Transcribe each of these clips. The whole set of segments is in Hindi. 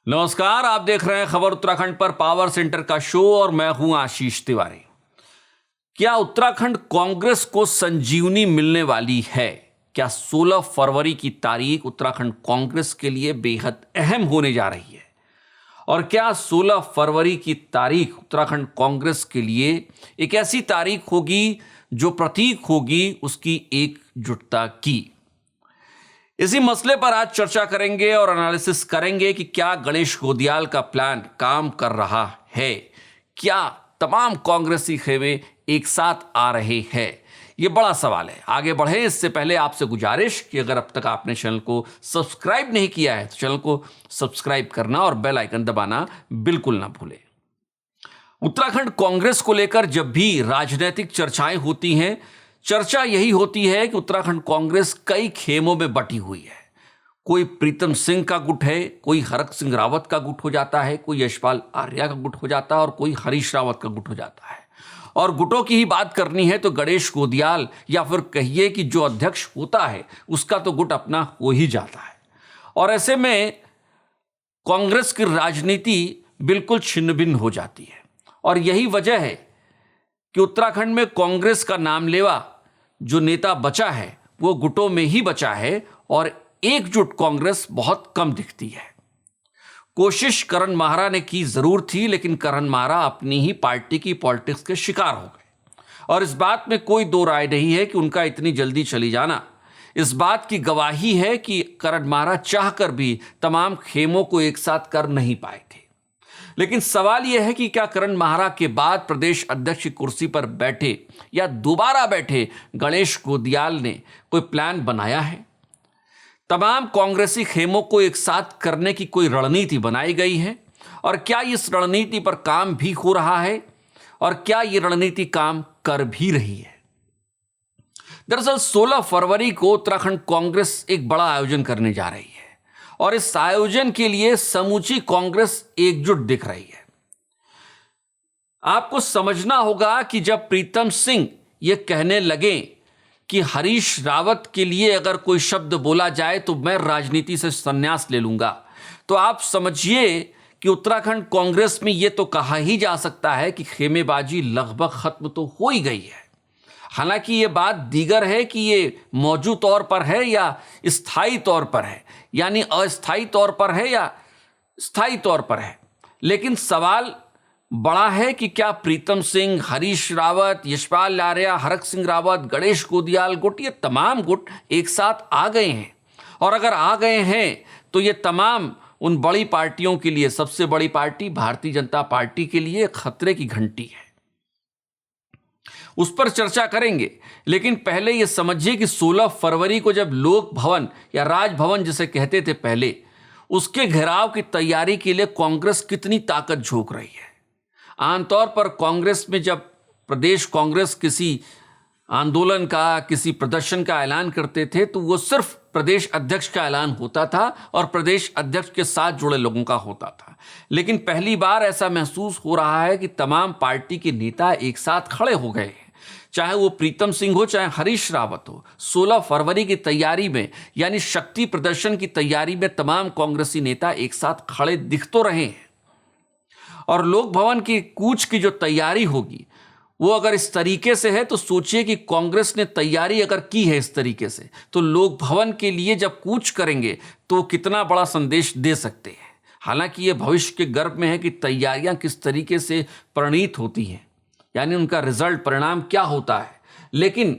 नमस्कार, आप देख रहे हैं खबर उत्तराखंड पर पावर सेंटर का शो और मैं हूं आशीष तिवारी। क्या उत्तराखंड कांग्रेस को संजीवनी मिलने वाली है? क्या 16 फरवरी की तारीख उत्तराखंड कांग्रेस के लिए बेहद अहम होने जा रही है? और क्या 16 फरवरी की तारीख उत्तराखंड कांग्रेस के लिए एक ऐसी तारीख होगी जो प्रतीक होगी उसकी एकजुटता की? इसी मसले पर आज चर्चा करेंगे और एनालिसिस करेंगे कि क्या गणेश गोदियाल का प्लान काम कर रहा है। क्या तमाम कांग्रेसी खेमे एक साथ आ रहे हैं? ये बड़ा सवाल है। आगे बढ़े इससे पहले आपसे गुजारिश कि अगर अब तक आपने चैनल को सब्सक्राइब नहीं किया है तो चैनल को सब्सक्राइब करना और बेल आइकन दबाना बिल्कुल ना भूलें। उत्तराखंड कांग्रेस को लेकर जब भी राजनीतिक चर्चाएं होती हैं, चर्चा यही होती है कि उत्तराखंड कांग्रेस कई खेमों में बटी हुई है। कोई प्रीतम सिंह का गुट है, कोई हरक सिंह रावत का गुट हो जाता है, कोई यशपाल आर्या का गुट हो जाता है और कोई हरीश रावत का गुट हो जाता है। और गुटों की ही बात करनी है तो गणेश गोदियाल या फिर कहिए कि जो अध्यक्ष होता है उसका तो गुट अपना हो ही जाता है। और ऐसे में कांग्रेस की राजनीति बिल्कुल छिन्न भिन्न हो जाती है। और यही वजह है कि उत्तराखंड में कांग्रेस का नामलेवा जो नेता बचा है वो गुटों में ही बचा है और एकजुट कांग्रेस बहुत कम दिखती है। कोशिश करण माहरा ने की जरूर थी, लेकिन करण माहरा अपनी ही पार्टी की पॉलिटिक्स के शिकार हो गए और इस बात में कोई दो राय नहीं है कि उनका इतनी जल्दी चली जाना इस बात की गवाही है कि करण माहरा चाहकर भी तमाम खेमों को एक साथ कर नहीं पाए थे। लेकिन सवाल यह है कि क्या करण माहरा के बाद प्रदेश अध्यक्ष की कुर्सी पर बैठे या दोबारा बैठे गणेश गोदियाल ने कोई प्लान बनाया है? तमाम कांग्रेसी खेमों को एक साथ करने की कोई रणनीति बनाई गई है और क्या इस रणनीति पर काम भी हो रहा है और क्या यह रणनीति काम कर भी रही है? दरअसल 16 फरवरी को उत्तराखंड कांग्रेस एक बड़ा आयोजन करने जा रही है और इस आयोजन के लिए समूची कांग्रेस एकजुट दिख रही है। आपको समझना होगा कि जब प्रीतम सिंह ये कहने लगे कि हरीश रावत के लिए अगर कोई शब्द बोला जाए तो मैं राजनीति से संन्यास ले लूंगा, तो आप समझिए कि उत्तराखंड कांग्रेस में यह तो कहा ही जा सकता है कि खेमेबाजी लगभग खत्म तो हो ही गई है। हालांकि ये बात दीगर है कि ये मौजूद तौर पर है या स्थायी तौर पर है, यानी अस्थायी तौर पर है या स्थायी तौर पर है। लेकिन सवाल बड़ा है कि क्या प्रीतम सिंह, हरीश रावत, यशपाल आर्या, हरक सिंह रावत, गणेश गोदियाल गुट, ये तमाम गुट एक साथ आ गए हैं? और अगर आ गए हैं तो ये तमाम उन बड़ी पार्टियों के लिए, सबसे बड़ी पार्टी भारतीय जनता पार्टी के लिए खतरे की घंटी है। उस पर चर्चा करेंगे, लेकिन पहले यह समझिए कि 16 फरवरी को जब लोक भवन या राजभवन जिसे कहते थे पहले, उसके घेराव की तैयारी के लिए कांग्रेस कितनी ताकत झोंक रही है। आमतौर पर कांग्रेस में जब प्रदेश कांग्रेस किसी आंदोलन का, किसी प्रदर्शन का ऐलान करते थे तो वो सिर्फ प्रदेश अध्यक्ष का ऐलान होता था और प्रदेश अध्यक्ष के साथ जुड़े लोगों का होता था। लेकिन पहली बार ऐसा महसूस हो रहा है कि तमाम पार्टी के नेता एक साथ खड़े हो गए हैं, चाहे वो प्रीतम सिंह हो, चाहे हरीश रावत हो। 16 फरवरी की तैयारी में, यानी शक्ति प्रदर्शन की तैयारी में तमाम कांग्रेसी नेता एक साथ खड़े दिख तो रहे हैं। और लोक भवन की कूच की जो तैयारी होगी वो अगर इस तरीके से है तो सोचिए कि कांग्रेस ने तैयारी अगर की है इस तरीके से तो लोक भवन के लिए जब कूच करेंगे तो कितना बड़ा संदेश दे सकते हैं। हालांकि ये भविष्य के गर्भ में है कि तैयारियां किस तरीके से परिणीत होती हैं, यानी उनका रिजल्ट, परिणाम क्या होता है। लेकिन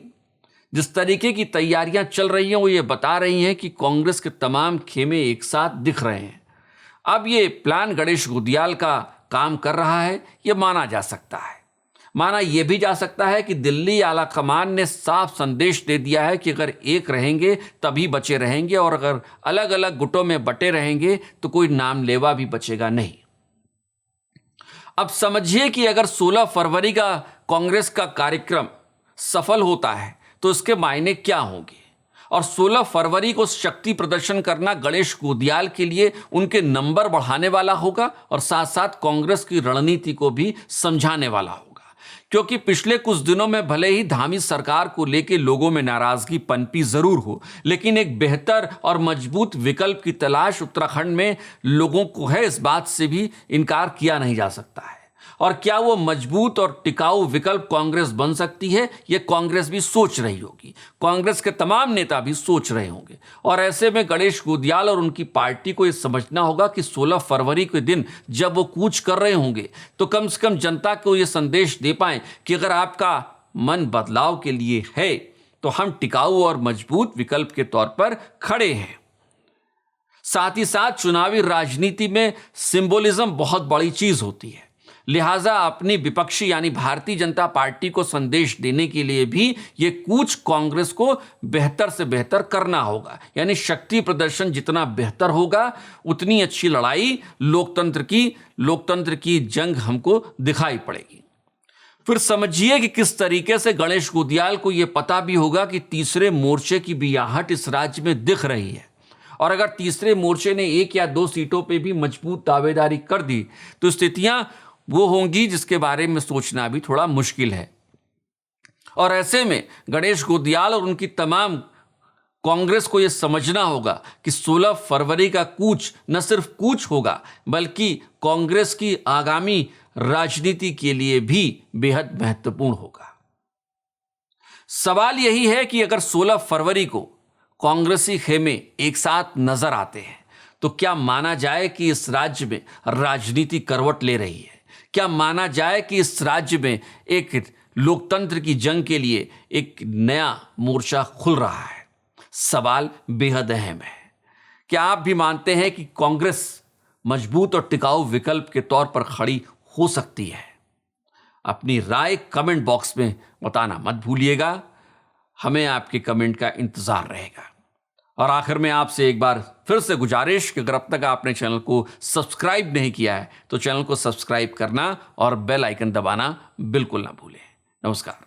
जिस तरीके की तैयारियां चल रही हैं वो ये बता रही हैं कि कांग्रेस के तमाम खेमे एक साथ दिख रहे हैं। अब ये प्लान गणेश गोदियाल का काम कर रहा है, ये माना जा सकता है। माना यह भी जा सकता है कि दिल्ली आला कमान ने साफ संदेश दे दिया है कि अगर एक रहेंगे तभी बचे रहेंगे और अगर अलग अलग गुटों में बटे रहेंगे तो कोई नाम लेवा भी बचेगा नहीं। अब समझिए कि अगर 16 फरवरी का कांग्रेस का कार्यक्रम सफल होता है तो इसके मायने क्या होंगे। और 16 फरवरी को शक्ति प्रदर्शन करना गणेश गोदियाल के लिए उनके नंबर बढ़ाने वाला होगा और साथ साथ कांग्रेस की रणनीति को भी समझाने वाला होगा, क्योंकि पिछले कुछ दिनों में भले ही धामी सरकार को लेकर लोगों में नाराजगी पनपी जरूर हो, लेकिन एक बेहतर और मजबूत विकल्प की तलाश उत्तराखंड में लोगों को है, इस बात से भी इनकार किया नहीं जा सकता है। और क्या वो मजबूत और टिकाऊ विकल्प कांग्रेस बन सकती है, ये कांग्रेस भी सोच रही होगी, कांग्रेस के तमाम नेता भी सोच रहे होंगे। और ऐसे में गणेश गोदियाल और उनकी पार्टी को ये समझना होगा कि 16 फरवरी के दिन जब वो कूच कर रहे होंगे तो कम से कम जनता को ये संदेश दे पाएं कि अगर आपका मन बदलाव के लिए है तो हम टिकाऊ और मजबूत विकल्प के तौर पर खड़े हैं। साथ ही साथ चुनावी राजनीति में सिंबोलिज्म बहुत बड़ी चीज होती है, लिहाजा अपनी विपक्षी यानी भारतीय जनता पार्टी को संदेश देने के लिए भी ये कूच कांग्रेस को बेहतर से बेहतर करना होगा। यानी शक्ति प्रदर्शन जितना बेहतर होगा उतनी अच्छी लड़ाई लोकतंत्र की जंग हमको दिखाई पड़ेगी। फिर समझिए कि किस तरीके से गणेश गोदियाल को यह पता भी होगा कि तीसरे मोर्चे की भी आहट इस राज्य में दिख रही है, और अगर तीसरे मोर्चे ने 1 या 2 सीटों पे भी मजबूत दावेदारी कर दी तो स्थितियां वो होंगी जिसके बारे में सोचना भी थोड़ा मुश्किल है। और ऐसे में गणेश गोदियाल और उनकी तमाम कांग्रेस को यह समझना होगा कि 16 फरवरी का कूच न सिर्फ कूच होगा बल्कि कांग्रेस की आगामी राजनीति के लिए भी बेहद महत्वपूर्ण होगा। सवाल यही है कि अगर 16 फरवरी को कांग्रेसी खेमे एक साथ नजर आते हैं तो क्या माना जाए कि इस राज्य में राजनीति करवट ले रही है? क्या माना जाए कि इस राज्य में एक लोकतंत्र की जंग के लिए एक नया मोर्चा खुल रहा है? सवाल बेहद अहम है। क्या आप भी मानते हैं कि कांग्रेस मजबूत और टिकाऊ विकल्प के तौर पर खड़ी हो सकती है? अपनी राय कमेंट बॉक्स में बताना मत भूलिएगा, हमें आपके कमेंट का इंतजार रहेगा। और आखिर में आपसे एक बार फिर से गुजारिश कि अगर अब तक आपने चैनल को सब्सक्राइब नहीं किया है तो चैनल को सब्सक्राइब करना और बेल आइकन दबाना बिल्कुल ना भूलें। नमस्कार।